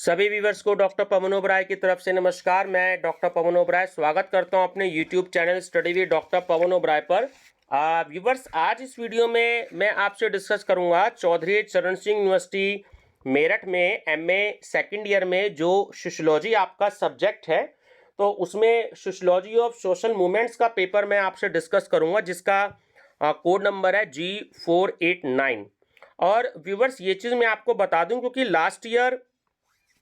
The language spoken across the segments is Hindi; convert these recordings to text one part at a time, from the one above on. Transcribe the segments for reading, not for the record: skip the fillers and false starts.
सभी व्यूवर्स को डॉक्टर पवन ओबराय की तरफ से नमस्कार। मैं डॉक्टर पवन ओबराय स्वागत करता हूं अपने YouTube channel study with doctor Pawan Oberoi पर। व्यूवर्स, आज इस वीडियो में मैं आपसे डिस्कस करूंगा चौधरी चरण सिंह यूनिवर्सिटी मेरठ में एमए सेकंड ईयर में जो सोशियोलॉजी आपका सब्जेक्ट है, तो उसमें सोशियोलॉजी ऑफ सोशल मूवमेंट्स का पेपर मैं आपसे डिस्कस करूंगा, जिसका कोड नंबर है G489। और व्यूवर्स, ये चीज़ मैं आपको बता दूं क्योंकि लास्ट ईयर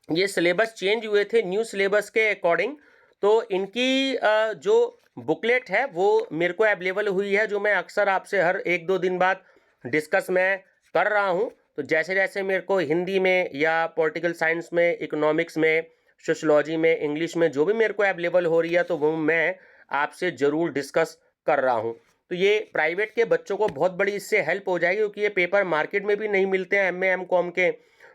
ये सिलेबस चेंज हुए थे न्यू सिलेबस के अकॉर्डिंग, तो इनकी जो बुकलेट है वो मेरे को अवेलेबल हुई है, जो मैं अक्सर आपसे हर एक दो दिन बाद डिस्कस मैं कर रहा हूं। तो जैसे जैसे मेरे को हिंदी में या पॉलिटिकल साइंस में, इकोनॉमिक्स में, सोशलॉजी में, इंग्लिश में जो भी मेरे को अवेलेबल हो रही है, तो वो मैं आपसे ज़रूर डिस्कस कर रहा हूँ। तो ये प्राइवेट के बच्चों को बहुत बड़ी इससे हेल्प हो जाएगी, क्योंकि ये पेपर मार्केट में भी नहीं मिलते हैं एमए एमकॉम के।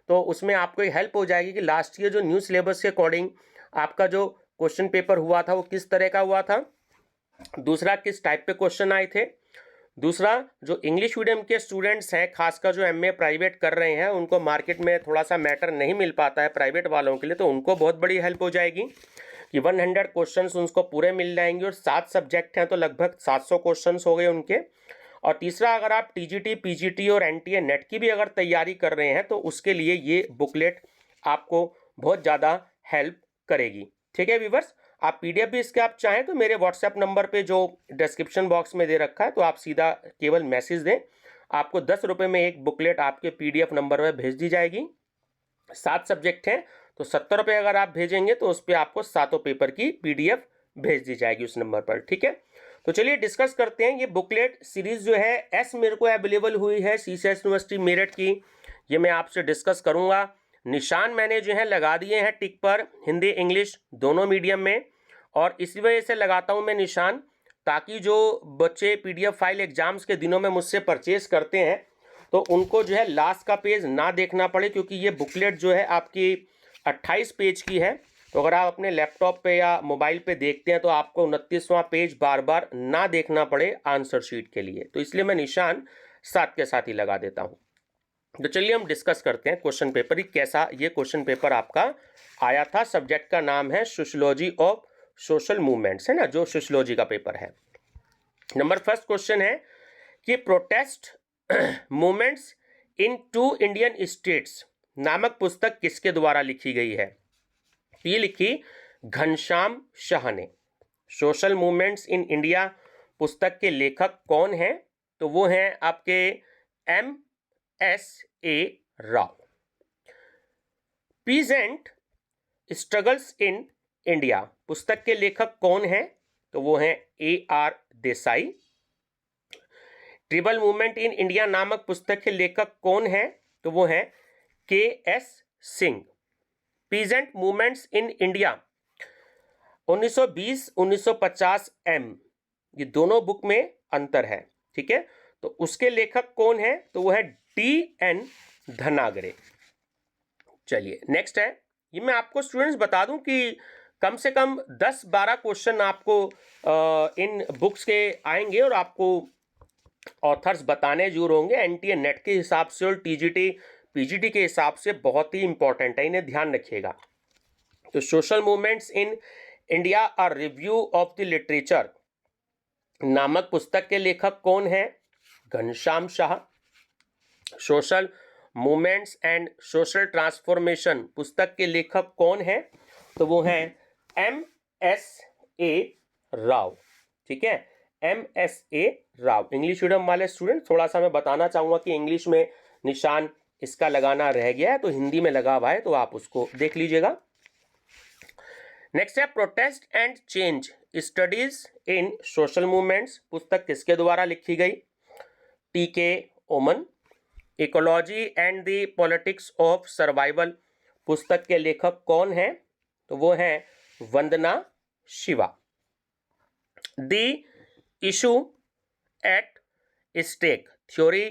तो उसमें आपको एक हेल्प हो जाएगी कि लास्ट ईयर जो न्यू सिलेबस के अकॉर्डिंग आपका जो क्वेश्चन पेपर हुआ था वो किस तरह का हुआ था, दूसरा किस टाइप पे क्वेश्चन आए थे, दूसरा जो इंग्लिश मीडियम के स्टूडेंट्स हैं, खासकर जो एमए प्राइवेट कर रहे हैं, उनको मार्केट में थोड़ा सा मैटर नहीं मिल पाता है प्राइवेट वालों के लिए, तो उनको बहुत बड़ी हेल्प हो जाएगी कि 100 क्वेश्चंस उनको पूरे मिल जाएंगे। और 7 सब्जेक्ट हैं तो लगभग 700 क्वेश्चंस हो गए उनके। और तीसरा, अगर आप टीजीटी, पीजीटी और एनटीए नेट की भी अगर तैयारी कर रहे हैं तो उसके लिए ये बुकलेट आपको बहुत ज़्यादा हेल्प करेगी। ठीक है व्यूवर्स, आप पीडीएफ भी इसके आप चाहें तो मेरे व्हाट्सएप नंबर पे जो डिस्क्रिप्शन बॉक्स में दे रखा है, तो आप सीधा केवल मैसेज दें, आपको 10 रुपये में एक बुकलेट आपके पीडीएफ नंबर में भेज दी जाएगी। 7 सब्जेक्ट हैं तो 70 रुपये अगर आप भेजेंगे तो उस पर आपको 7 पेपर की पीडीएफ भेज दी जाएगी उस नंबर पर। ठीक है, तो चलिए डिस्कस करते हैं। ये बुकलेट सीरीज जो है एस मेरे को अवेलेबल हुई है सीसीएस यूनिवर्सिटी मेरठ की, ये मैं आपसे डिस्कस करूंगा। निशान मैंने जो है लगा दिए हैं टिक पर, हिंदी इंग्लिश दोनों मीडियम में, और इसी वजह से लगाता हूं मैं निशान, ताकि जो बच्चे पीडीएफ फाइल एग्जाम्स के दिनों में मुझसे परचेज करते हैं तो उनको जो है लास्ट का पेज ना देखना पड़े, क्योंकि ये बुकलेट जो है आपकी 28 पेज की है। तो अगर आप अपने लैपटॉप पे या मोबाइल पे देखते हैं तो आपको 29वां पेज बार बार ना देखना पड़े आंसर शीट के लिए, तो इसलिए मैं निशान साथ के साथ ही लगा देता हूं। तो चलिए हम डिस्कस करते हैं क्वेश्चन पेपर ही कैसा ये क्वेश्चन पेपर आपका आया था। सब्जेक्ट का नाम है सोशियोलॉजी ऑफ सोशल मूवमेंट्स, है ना, जो सोशियोलॉजी का पेपर है। नंबर फर्स्ट क्वेश्चन है कि प्रोटेस्ट मूवमेंट्स इन 2 इंडियन स्टेट्स नामक पुस्तक किसके द्वारा लिखी गई है? ये लिखी घनश्याम शाह ने। सोशल मूवमेंट्स इन इंडिया पुस्तक के लेखक कौन हैं? तो वो हैं आपके M.S.A. Rao. Peasant struggles in India पुस्तक के लेखक कौन हैं? तो वो हैं A.R. Desai. Tribal movement in India नामक पुस्तक के लेखक कौन हैं? तो वो हैं K.S. Singh. Peasant movements in India 1920-1950 M, ये दोनों बुक में अंतर है। ठीक है, तो उसके लेखक कौन है? तो वो है D.N. धनागरे। चलिए नेक्स्ट है, ये मैं आपको स्टूडेंट्स बता दूं कि कम से कम 10-12 क्वेश्चन आपको इन बुक्स के आएंगे और आपको ऑथर्स बताने जरूर होंगे। एनटीए नेट के हिसाब से और टीजीटी पीजीटी के हिसाब से बहुत ही इंपॉर्टेंट है, इन्हें ध्यान रखिएगा। तो social movements in India a review of the literature नामक पुस्तक के लेखक कौन है? Ghanshyam Shah. Social movements and social transformation पुस्तक के लेखक कौन है? तो वो हैं M.S.A. राव। ठीक है, M.S.A. राव। इंग्लिश मीडियम वाले स्टूडेंट, थोड़ा सा मैं बताना चाहूंगा कि इंग्लिश में निशान इसका लगाना रह गया है, तो हिंदी में लगा हुआ है, तो आप उसको देख लीजिएगा। नेक्स्ट है protest and change studies in social movements पुस्तक किसके द्वारा लिखी गई? T.K. Oommen. Ecology and the politics of survival पुस्तक के लेखक कौन हैं? तो वो हैं Vandana Shiva. The issue at stake theory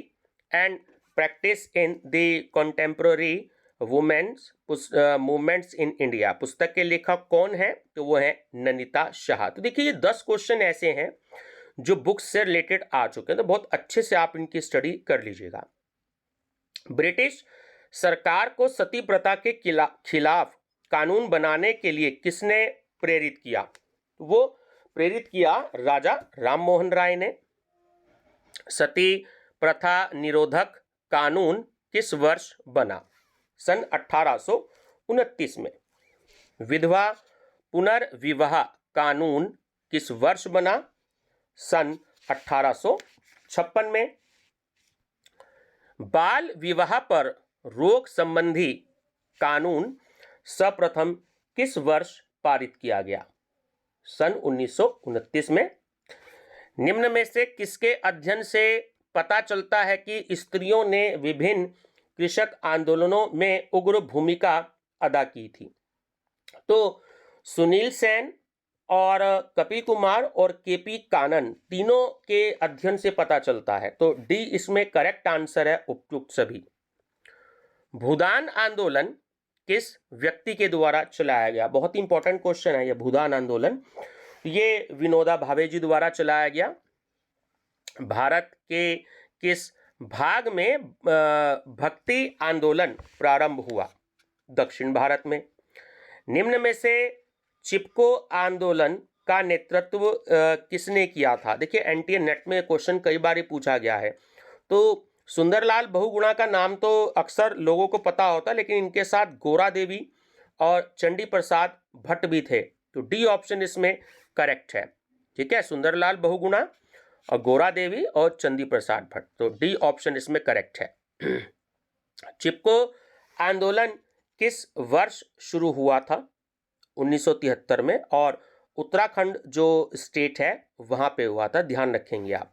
and practice in the contemporary women's movements in India पुस्तक के लेखक कौन है? तो वो है ननिता शाह। तो देखिए, ये 10 क्वेश्चन ऐसे हैं जो बुक्स से रिलेटेड आ चुके हैं, तो बहुत अच्छे से आप इनकी स्टडी कर लीजिएगा। ब्रिटिश सरकार को सती प्रथा के खिलाफ कानून बनाने के लिए किसने प्रेरित किया? वो प्रेरित किया राजा राममोहन राय ने। सती प्रथा निरोधक कानून किस वर्ष बना? सन 1829 में। विधवा पुनर्विवाह कानून किस वर्ष बना? सन 1856 में। बाल विवाह पर रोक संबंधी कानून सर्वप्रथम किस वर्ष पारित किया गया? सन 1929 में। निम्न में से किसके अध्ययन से पता चलता है कि स्त्रियों ने विभिन्न कृषक आंदोलनों में उग्र भूमिका अदा की थी? तो सुनील सेन और कपिल कुमार और केपी कानन तीनों के अध्ययन से पता चलता है। तो डी इसमें करेक्ट आंसर है, उपयुक्त सभी। भूदान आंदोलन किस व्यक्ति के द्वारा चलाया गया? बहुत ही इंपॉर्टेंट क्वेश्चन है ये भूदान आंदोलन। ये विनोबा भावे जी द्वारा चलाया गया। भारत के किस भाग में भक्ति आंदोलन प्रारंभ हुआ? दक्षिण भारत में। निम्न में से चिपको आंदोलन का नेतृत्व किसने किया था? देखिए एनटीए नेट में क्वेश्चन कई बार पूछा गया है। तो सुंदरलाल बहुगुणा का नाम तो अक्सर लोगों को पता होता, लेकिन इनके साथ गोरा देवी और चंडी प्रसाद भट्ट भी थे। तो डी ऑप्शन इसमें करेक्ट है। ठीक है, सुंदरलाल बहुगुणा और गोरा देवी और चंडी प्रसाद भट्ट। तो डी ऑप्शन इसमें करेक्ट है। चिपको आंदोलन किस वर्ष शुरू हुआ था? 1973 में। और उत्तराखंड जो स्टेट है वहां पे हुआ था, ध्यान रखेंगे आप।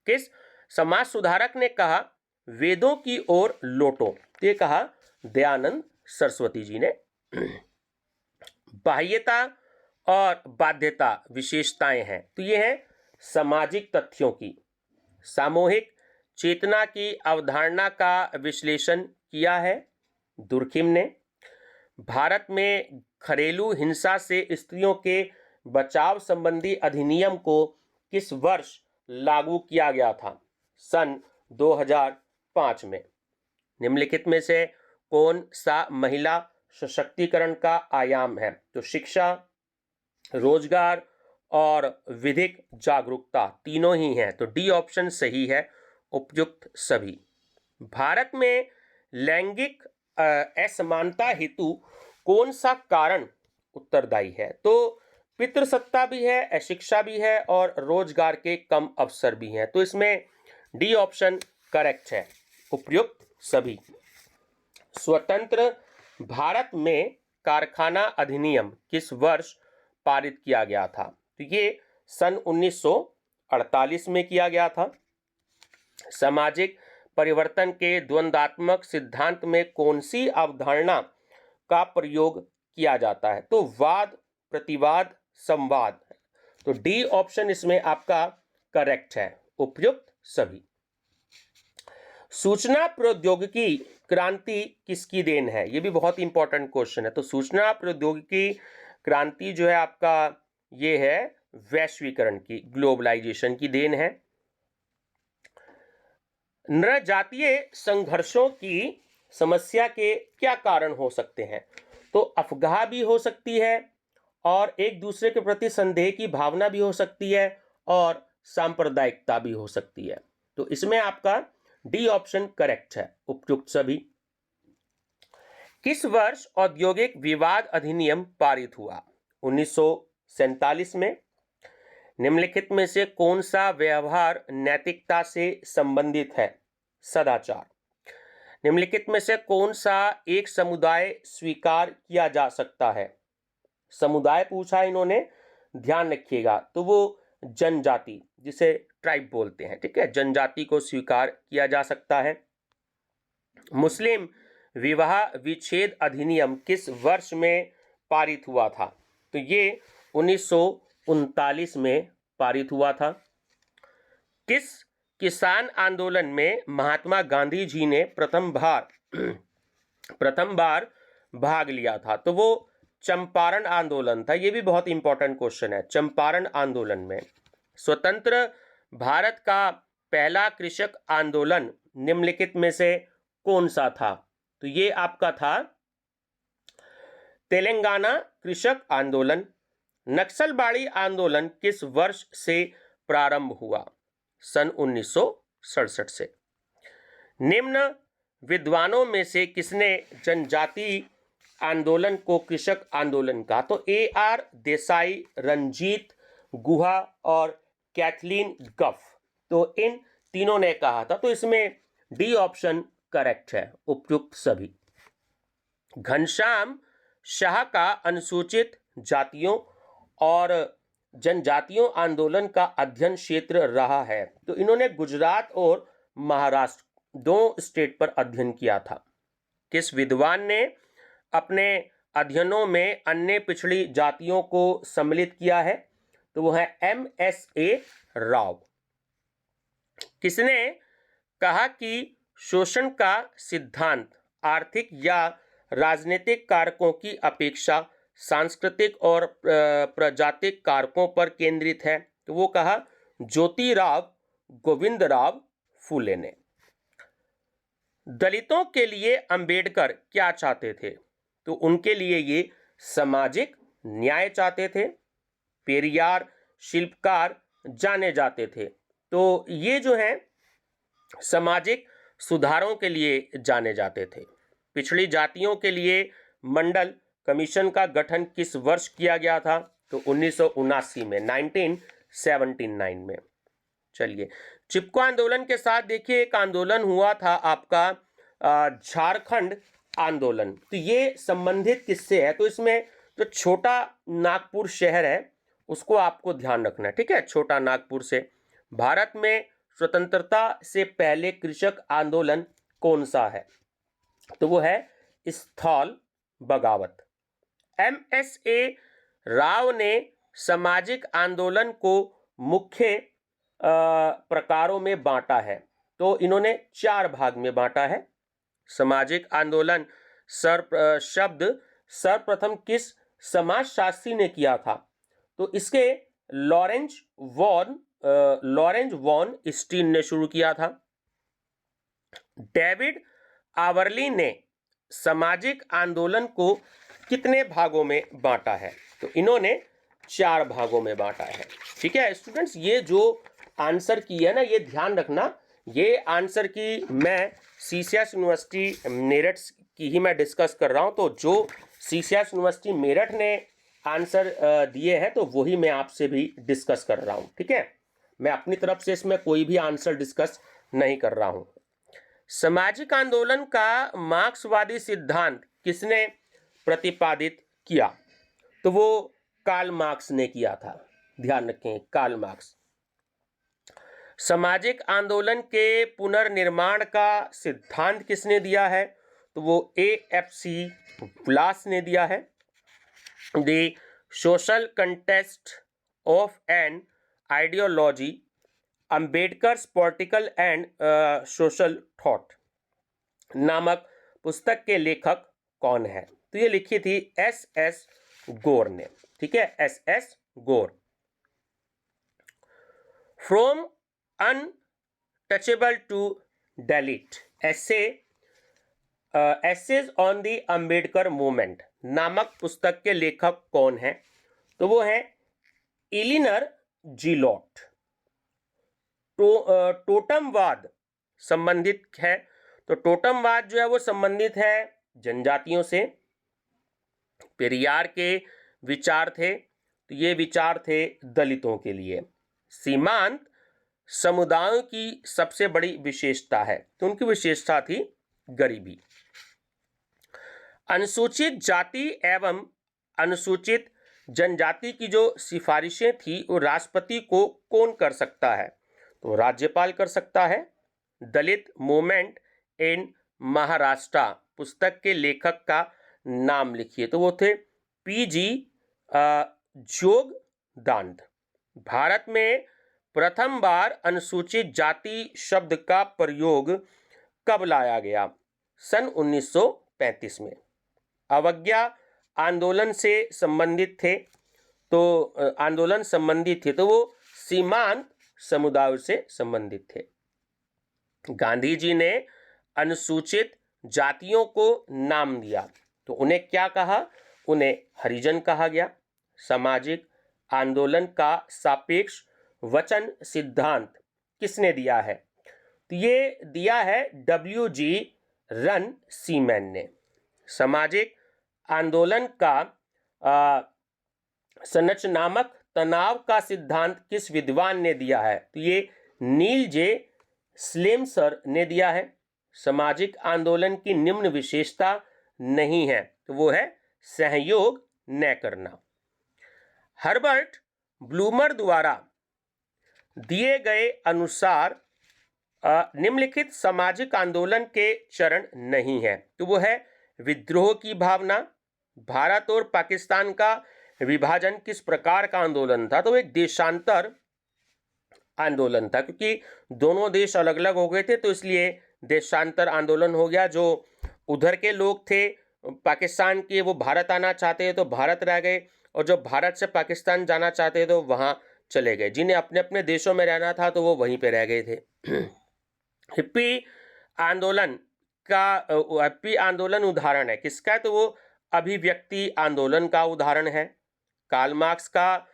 किस समाज सुधारक ने कहा वेदों की ओर लौटो? ये कहा दयानंद सरस्वती जी ने। बाह्यता और बाध्यता विशेषताएं हैं, तो ये है सामाजिक तथ्यों की। सामूहिक चेतना की अवधारणा का विश्लेषण किया है दुर्खिम ने। भारत में घरेलू हिंसा से स्त्रियों के बचाव संबंधी अधिनियम को किस वर्ष लागू किया गया था? सन 2005 में। निम्नलिखित में से कौन सा महिला सशक्तिकरण का आयाम है? तो शिक्षा, रोजगार और विधिक जागरूकता तीनों ही हैं। तो डी ऑप्शन सही है, उपयुक्त सभी। भारत में लैंगिक असमानता हेतु कौन सा कारण उत्तरदायी है? तो पितृसत्ता भी है, अशिक्षा भी है और रोजगार के कम अवसर भी हैं। तो इसमें डी ऑप्शन करेक्ट है, उपयुक्त सभी। स्वतंत्र भारत में कारखाना अधिनियम किस वर्ष पारित किया गया था? तो ये सन 1948 में किया गया था। सामाजिक परिवर्तन के द्वंद्वात्मक सिद्धांत में कौन सी अवधारणा का प्रयोग किया जाता है? तो वाद, प्रतिवाद, संवाद। तो डी ऑप्शन इसमें आपका करेक्ट है, उपयुक्त सभी। सूचना प्रौद्योगिकी क्रांति किसकी देन है? ये भी बहुत इंपॉर्टेंट क्वेश्चन है। तो सूचना प्रौद्योगिकी क्रांति जो है आपका ये है वैश्वीकरण की, ग्लोबलाइजेशन की देन है। नृजातीय संघर्षों की समस्या के क्या कारण हो सकते हैं? तो अफवाह भी हो सकती है और एक दूसरे के प्रति संदेह की भावना भी हो सकती है और सांप्रदायिकता भी हो सकती है। तो इसमें आपका डी ऑप्शन करेक्ट है, उपयुक्त सभी। किस वर्ष औद्योगिक विवाद अधिनियम पारित हुआ? 1947 में। निम्नलिखित में से कौन सा व्यवहार नैतिकता से संबंधित है? सदाचार। निम्नलिखित में से कौन सा एक समुदाय स्वीकार किया जा सकता है? समुदाय पूछा इन्होंने, ध्यान रखिएगा। तो वो जनजाति, जिसे ट्राइब बोलते हैं, ठीक है, जनजाति को स्वीकार किया जा सकता है। मुस्लिम विवाह विच्छेद अधिनियम किस वर्ष में पारित हुआ था? तो ये 1939 में पारित हुआ था। किस किसान आंदोलन में महात्मा गांधी जी ने प्रथम बार भाग लिया था? तो वो चंपारण आंदोलन था। ये भी बहुत इंपॉर्टेंट क्वेश्चन है। चंपारण आंदोलन में। स्वतंत्र भारत का पहला कृषक आंदोलन निम्नलिखित में से कौन सा था? तो ये आपका था तेलंगाना कृषक आंदोलन। नक्सलवाड़ी आंदोलन किस वर्ष से प्रारंभ हुआ? सन 1967 से। निम्न विद्वानों में से किसने जनजाति आंदोलन को कृषक आंदोलन कहा? तो A.R. देसाई, रंजीत गुहा और कैथलीन गफ, तो इन तीनों ने कहा था। तो इसमें डी ऑप्शन करेक्ट है, उपयुक्त सभी। घनश्याम शाह का अनुसूचित जातियों और जनजातियों आंदोलन का अध्ययन क्षेत्र रहा है। तो इन्होंने गुजरात और महाराष्ट्र दो स्टेट पर अध्ययन किया था। किस विद्वान ने अपने अध्ययनों में अन्य पिछड़ी जातियों को सम्मिलित किया है? तो वो है M.S.A. राव। किसने कहा कि शोषण का सिद्धांत आर्थिक या राजनीतिक कारकों की अपेक्षा सांस्कृतिक और प्रजातिक कारकों पर केंद्रित है? तो वो कहा ज्योतिराव गोविंदराव फूले ने। दलितों के लिए अंबेडकर क्या चाहते थे? तो उनके लिए ये सामाजिक न्याय चाहते थे। पेरियार शिल्पकार जाने जाते थे। तो ये जो है सामाजिक सुधारों के लिए जाने जाते थे। पिछड़ी जातियों के लिए मंडल कमीशन का गठन किस वर्ष किया गया था? तो 1979 में, 1979 में। चलिए, चिपको आंदोलन के साथ देखिए एक आंदोलन हुआ था आपका झारखंड आंदोलन। तो ये संबंधित किससे है? तो इसमें जो छोटा नागपुर शहर है उसको आपको ध्यान रखना है, ठीक है। छोटा नागपुर से। भारत में स्वतंत्रता से पहले कृषक आंदोलन कौन सा है? तो वो है स्थल बगावत। M.S.A. राव ने सामाजिक आंदोलन को मुख्य प्रकारों में बांटा है। तो इन्होंने 4 भाग में बांटा है। सामाजिक आंदोलन शब्द सर्वप्रथम किस समाजशास्त्री ने किया था? तो इसके लॉरेंज वॉन स्टीन ने शुरू किया था। डेविड आवरली ने सामाजिक आंदोलन को कितने भागों में बांटा है? तो इन्होंने 4 भागों में बांटा है, ठीक है स्टूडेंट्स। ये जो आंसर की है ना, ये ध्यान रखना, ये आंसर की मैं CCS यूनिवर्सिटी मेरठ की ही मैं डिस्कस कर रहा हूं। तो जो CCS यूनिवर्सिटी मेरठ ने आंसर दिए हैं तो वही मैं आपसे भी डिस्कस कर रहा हूं, ठीक है। मैं अपनी तरफ से इसमें कोई भी आंसर डिस्कस नहीं कर रहा हूं। सामाजिक आंदोलन का मार्क्सवादी सिद्धांत किसने प्रतिपादित किया? तो वो कार्ल मार्क्स ने किया था, ध्यान रखें, कार्ल मार्क्स। सामाजिक आंदोलन के पुनर्निर्माण का सिद्धांत किसने दिया है? तो वो A.F.C. व्लास ने दिया है। The social context of an ideology, Ambedkar's political and social thought नामक पुस्तक के लेखक कौन है? तो ये लिखी थी S.S. गोर ने, ठीक है, S.S. Gore. From untouchable to Dalit essays on the Ambedkar movement नामक पुस्तक के लेखक कौन है? तो वो है इलिनर जीलॉट। टोटमवाद संबंधित है। तो टोटमवाद जो है वो संबंधित है जनजातियों से। पेरियार के विचार थे, तो ये विचार थे दलितों के लिए। सीमांत समुदायों की सबसे बड़ी विशेषता है, तो उनकी विशेषता थी गरीबी। अनुसूचित जाति एवं अनुसूचित जनजाति की जो सिफारिशें थी वो राष्ट्रपति को कौन कर सकता है? तो राज्यपाल कर सकता है। दलित मूवमेंट इन महाराष्ट्र पुस्तक के लेखक का नाम लिखिए। तो वो थे P.G. जोगदांड। भारत में प्रथम बार अनुसूचित जाति शब्द का प्रयोग कब लाया गया? सन 1935 में। अवज्ञा आंदोलन से संबंधित थे, तो आंदोलन संबंधित थे, तो वो सीमांत समुदाय से संबंधित थे। गांधी जी ने अनुसूचित जातियों को नाम दिया, तो उन्हें क्या कहा? उन्हें हरिजन कहा गया। सामाजिक आंदोलन का सापेक्ष वचन सिद्धांत किसने दिया है? तो ये दिया है WG रन सीमैन ने। सामाजिक आंदोलन का संरचनात्मक तनाव का सिद्धांत किस विद्वान ने दिया है? तो ये नील जे स्लेमसर ने दिया है। सामाजिक आंदोलन की निम्न विशेषता नहीं है, तो वो है सहयोग न करना। हर्बर्ट ब्लूमर द्वारा दिए गए अनुसार निम्नलिखित सामाजिक आंदोलन के चरण नहीं है, तो वो है विद्रोह की भावना। भारत और पाकिस्तान का विभाजन किस प्रकार का आंदोलन था? तो एक देशांतर आंदोलन था, क्योंकि दोनों देश अलग अलग हो गए थे, तो इसलिए देशांतर आंदोलन हो गया। जो उधर के लोग थे पाकिस्तान के, वो भारत आना चाहते तो भारत रह गए, और जो भारत से पाकिस्तान जाना चाहते तो वहां चले गए। जिन्हें अपने अपने देशों में रहना था तो वो वहीं पे रह गए थे। हिप्पी आंदोलन उदाहरण है किसका? तो वो अभिव्यक्ति आंदोलन का उदाहरण है। कार्ल मार्क्स का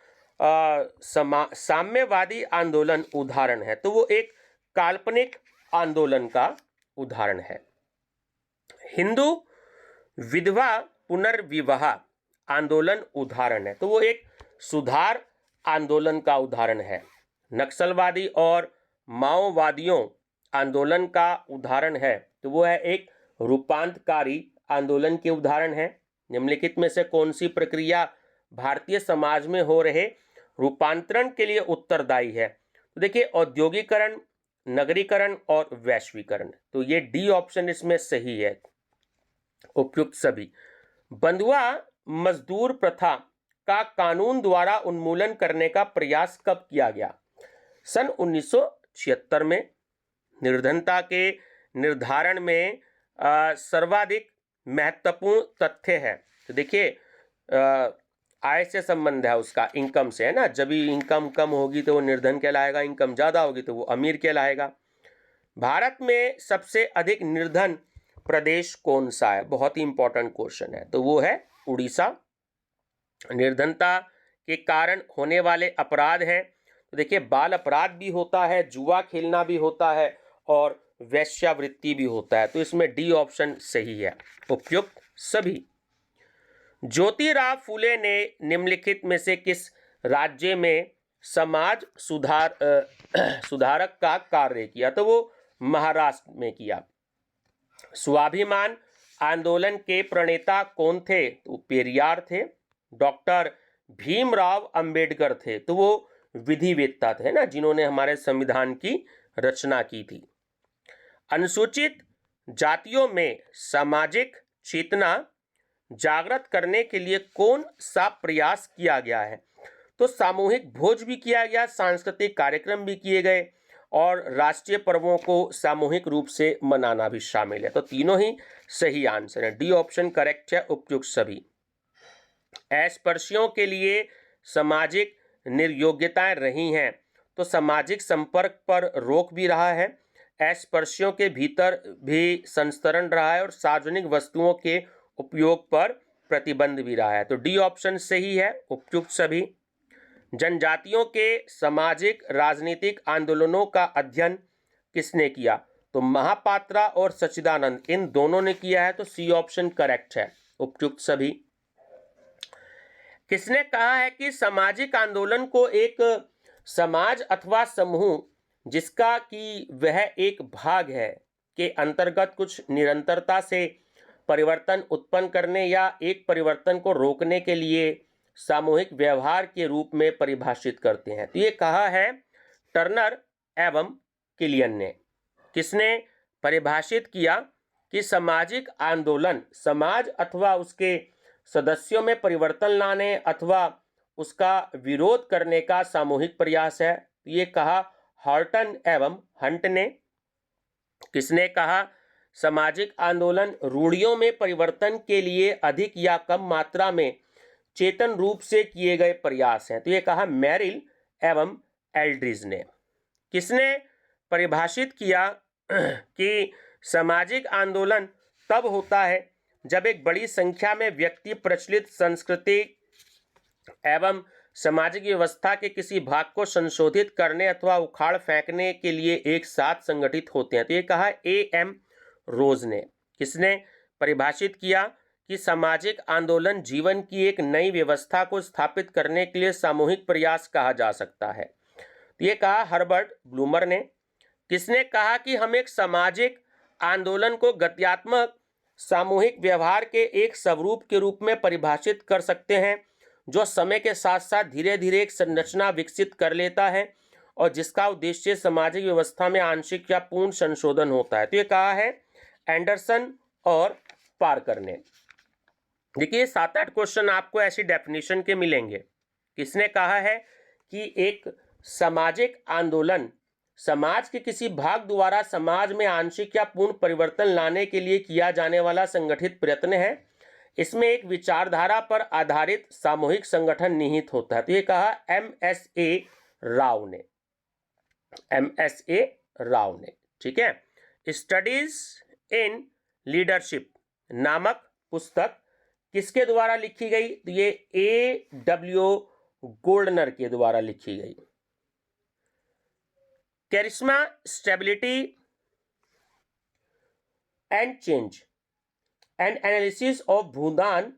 साम्यवादी आंदोलन उदाहरण है, तो वो एक काल्पनिक आंदोलन का उदाहरण है। हिंदू विधवा पुनर्विवाह आंदोलन उदाहरण है, तो वो एक सुधार आंदोलन का उदाहरण है। नक्सलवादी और माओवादियों आंदोलन का उदाहरण है, तो वो है एक रूपांतकारी आंदोलन के उदाहरण है। निम्नलिखित में से कौन सी प्रक्रिया भारतीय समाज में हो रहे रूपांतरण के लिए उत्तरदायी है? तो देखिए, औद्योगिकरण, नगरीकरण और वैश्वीकरण। तो ये डी ऑप्शन इसमें सही है, उपयुक्त सभी। बंधुआ मजदूर प्रथा का कानून द्वारा उन्मूलन करने का प्रयास कब किया गया? सन 1976 में। निर्धनता के निर्धारण में सर्वाधिक महत्वपूर्ण तथ्य है, तो देखिए आय से संबंध है उसका, इनकम से, है ना। जब भी इनकम कम होगी तो वो निर्धन कहलाएगा, इनकम ज़्यादा होगी तो वो अमीर कहलाएगा। भारत में सबसे अधिक निर्धन प्रदेश कौन सा है? बहुत ही इंपॉर्टेंट क्वेश्चन है, तो वो है उड़ीसा। निर्धनता के कारण होने वाले अपराध हैं, तो देखिए बाल अपराध भी होता है, जुआ खेलना भी होता है और वेश्यावृत्ति भी होता है, तो इसमें डी ऑप्शन सही है, उपयुक्त सभी। ज्योतिराव फुले ने निम्नलिखित में से किस राज्य में समाज सुधारक का कार्य किया? तो वो महाराष्ट्र में किया। स्वाभिमान आंदोलन के प्रणेता कौन थे? तो पेरियार थे। डॉक्टर भीमराव अंबेडकर थे, तो वो विधिवेत्ता थे ना, जिन्होंने हमारे संविधान की रचना की थी। अनुसूचित जातियों में सामाजिक चेतना जागृत करने के लिए कौन सा प्रयास किया गया है? तो सामूहिक भोज भी किया गया, सांस्कृतिक कार्यक्रम भी किए गए और राष्ट्रीय पर्वों को सामूहिक रूप से मनाना भी शामिल है, तो तीनों ही सही आंसर है। डी ऑप्शन करेक्ट है, उपयुक्त सभी। अस्पृश्यों के लिए सामाजिक निर्योग्यताएं रही हैं, तो सामाजिक संपर्क पर रोक भी रहा है। अस्पृश्यों के भीतर भी संस्तरण रहा है और सार्वजनिक वस्तुओं के उपयोग पर प्रतिबंध भी रहा है, तो डी ऑप्शन सही है, उपयुक्त सभी। जनजातियों के सामाजिक राजनीतिक आंदोलनों का अध्ययन किसने किया? तो महापात्रा और सच्चिदानंद, इन दोनों ने किया है, तो सी ऑप्शन करेक्ट है, उपयुक्त सभी। किसने कहा है कि सामाजिक आंदोलन को एक समाज अथवा समूह जिसका कि वह एक भाग है के अंतर्गत कुछ निरंतरता से परिवर्तन उत्पन्न करने या एक परिवर्तन को रोकने के लिए सामूहिक व्यवहार के रूप में परिभाषित करते हैं? तो ये कहा है टर्नर एवं किलियन ने। किसने परिभाषित किया कि सामाजिक आंदोलन समाज अथवा उसके सदस्यों में परिवर्तन लाने अथवा उसका विरोध करने का सामूहिक प्रयास है? ये कहा हॉर्टन एवं हंट ने। किसने कहा सामाजिक आंदोलन रूढ़ियों में परिवर्तन के लिए अधिक या कम मात्रा में चेतन रूप से किए गए प्रयास हैं? तो ये कहा मेरिल एवं एल्ड्रिज ने। किसने परिभाषित किया कि सामाजिक आंदोलन तब होता है जब एक बड़ी संख्या में व्यक्ति प्रचलित संस्कृति एवं सामाजिक व्यवस्था के किसी भाग को संशोधित करने अथवा उखाड़ फेंकने के लिए एक साथ संगठित होते हैं। तो ये कहा A.M. रोज ने। किसने परिभाषित किया कि सामाजिक आंदोलन जीवन की एक नई व्यवस्था को स्थापित करने के लिए सामूहिक प्रयास कहा जा सकता है। तो ये कहा हर्बर्ट ब्लूमर ने। किसने कहा कि हम एक सामाजिक आंदोलन को गत्यात्मक सामूहिक व्यवहार के एक स्वरूप के रूप में परिभाषित कर सकते हैं जो समय के साथ साथ धीरे धीरे एक संरचना विकसित कर लेता है और जिसका उद्देश्य सामाजिक व्यवस्था में आंशिक या पूर्ण संशोधन होता है। तो ये कहा है एंडरसन और पार्कर ने। देखिए 7-8 क्वेश्चन आपको ऐसी डेफिनेशन के मिलेंगे। किसने कहा है कि एक सामाजिक आंदोलन समाज के किसी भाग द्वारा समाज में आंशिक या पूर्ण परिवर्तन लाने के लिए किया जाने वाला संगठित प्रयत्न है। इसमें एक विचारधारा पर आधारित सामूहिक संगठन निहित होता है। तो ये कहा M.S.A. राव ने। M.S.A. राव ने, ठीक है। स्टडीज इन लीडरशिप नामक पुस्तक किसके द्वारा लिखी गई? तो ये A.W. गोल्डनर के द्वारा लिखी गई। Charisma stability and change and analysis of Bhoodan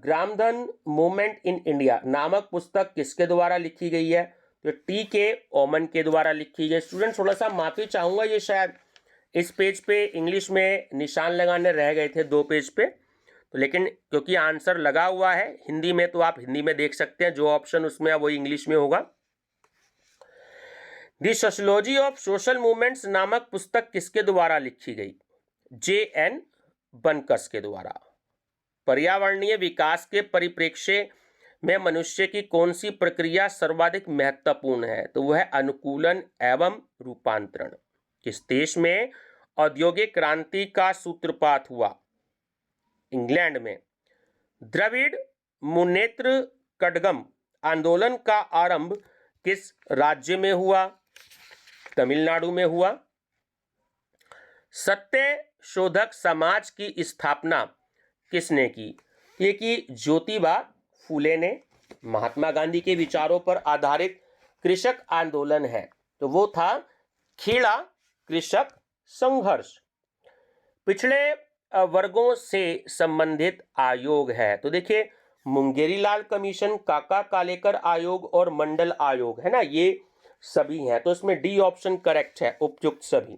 Gramdan movement in India नामक पुस्तक किसके द्वारा लिखी गई है? तो T.K. ओमन के द्वारा लिखी गई। स्टूडेंट थोड़ा सा माफी चाहूंगा, ये शायद इस पेज पे इंग्लिश में निशान लगाने रह गए थे 2 पेज पे, तो लेकिन क्योंकि आंसर लगा हुआ है हिंदी में तो आप हिंदी में देख सकते हैं, जो ऑप्शन उसमें है वही इंग्लिश में होगा। The sociology of social movements नामक पुस्तक किसके द्वारा लिखी गई? J.N. बनकस के द्वारा। पर्यावरणीय विकास के परिप्रेक्ष्य में मनुष्य की कौन सी प्रक्रिया सर्वाधिक महत्वपूर्ण है? तो वह अनुकूलन एवं रूपांतरण। किस देश में औद्योगिक क्रांति का सूत्रपात हुआ? इंग्लैंड में। द्रविड़ मुनेत्र कड़गम आंदोलन का आरंभ किस राज्य में हुआ? तमिलनाडु में हुआ। सत्य शोधक समाज की स्थापना किसने की? ये की ज्योतिबा फूले ने। महात्मा गांधी के विचारों पर आधारित कृषक आंदोलन है तो वो था खेड़ा कृषक संघर्ष। पिछड़े वर्गों से संबंधित आयोग है तो देखिए मुंगेरी लाल कमीशन, काका कालेकर आयोग और मंडल आयोग है ना, ये सभी हैं। तो इसमें डी ऑप्शन करेक्ट है, उपयुक्त सभी।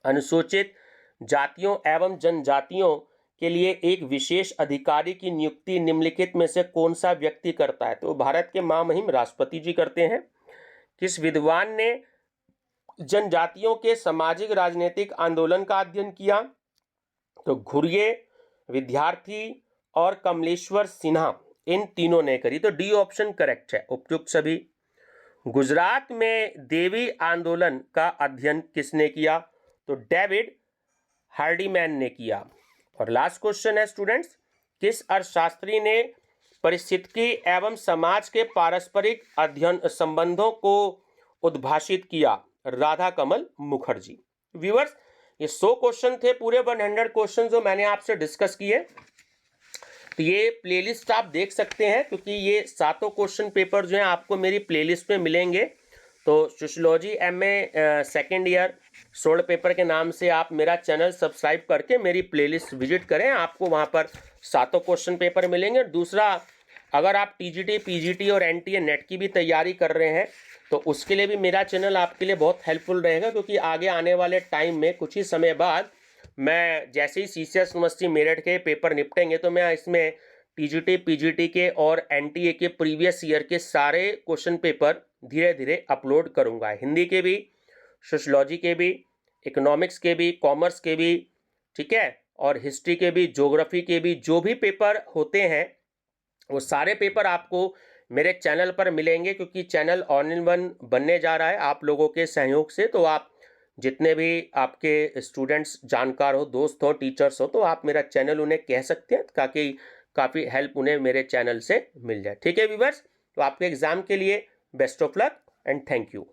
अनुसूचित जातियों एवं जनजातियों के लिए एक विशेष अधिकारी की नियुक्ति निम्नलिखित में से कौन सा व्यक्ति करता है? तो भारत के महामहिम राष्ट्रपति जी करते हैं। किस विद्वान ने जनजातियों के सामाजिक राजनीतिक आंदोलन का अध्ययन किया? तो घुर्ये, विद्यार्थी और कमलेश्वर सिन्हा, इन तीनों ने करी। तो डी ऑप्शन करेक्ट है, उपयुक्त सभी। गुजरात में देवी आंदोलन का अध्ययन किसने किया? तो डेविड हार्डीमैन ने किया। और लास्ट क्वेश्चन है स्टूडेंट्स, किस अर्थशास्त्री ने परिस्थितिकी एवं समाज के पारस्परिक अध्ययन संबंधों को उद्भाषित किया? राधा कमल मुखर्जी। व्यूअर्स, ये 100 क्वेश्चन थे, पूरे 100 क्वेश्चन जो मैंने आपसे डिस्कस किए। तो ये प्लेलिस्ट आप देख सकते हैं क्योंकि ये 7 क्वेश्चन पेपर जो हैं आपको मेरी प्लेलिस्ट में मिलेंगे। तो sociology MA second year 16 paper के नाम से आप मेरा चैनल सब्सक्राइब करके मेरी प्लेलिस्ट विजिट करें, आपको वहाँ पर 7 क्वेश्चन पेपर मिलेंगे। दूसरा, अगर आप TGT, PGT और NTA नेट की भी तैयारी कर रहे हैं तो उसके लिए भी मेरा चैनल आपके लिए बहुत हेल्पफुल रहेगा, क्योंकि आगे आने वाले टाइम में कुछ ही समय बाद मैं जैसे ही CCS यूनिवर्सिटी मेरठ के पेपर निपटेंगे तो मैं इसमें TGT, PGT के और NTA के प्रीवियस ईयर के सारे क्वेश्चन पेपर धीरे धीरे अपलोड करूंगा। हिंदी के भी, सोशियोलॉजी के भी, इकोनॉमिक्स के भी, कॉमर्स के भी, ठीक है, और हिस्ट्री के भी, ज्योग्राफी के भी, जो भी पेपर होते हैं वो सारे पेपर आपको मेरे चैनल पर मिलेंगे, क्योंकि चैनल ऑल इन वन बनने जा रहा है आप लोगों के सहयोग से। तो आप जितने भी आपके स्टूडेंट्स, जानकार हो, दोस्त हो, टीचर्स हो, तो आप मेरा चैनल उन्हें कह सकते हैं ताकि काफ़ी हेल्प उन्हें मेरे चैनल से मिल जाए। ठीक है व्यूअर्स, तो आपके एग्जाम के लिए best of luck and thank you.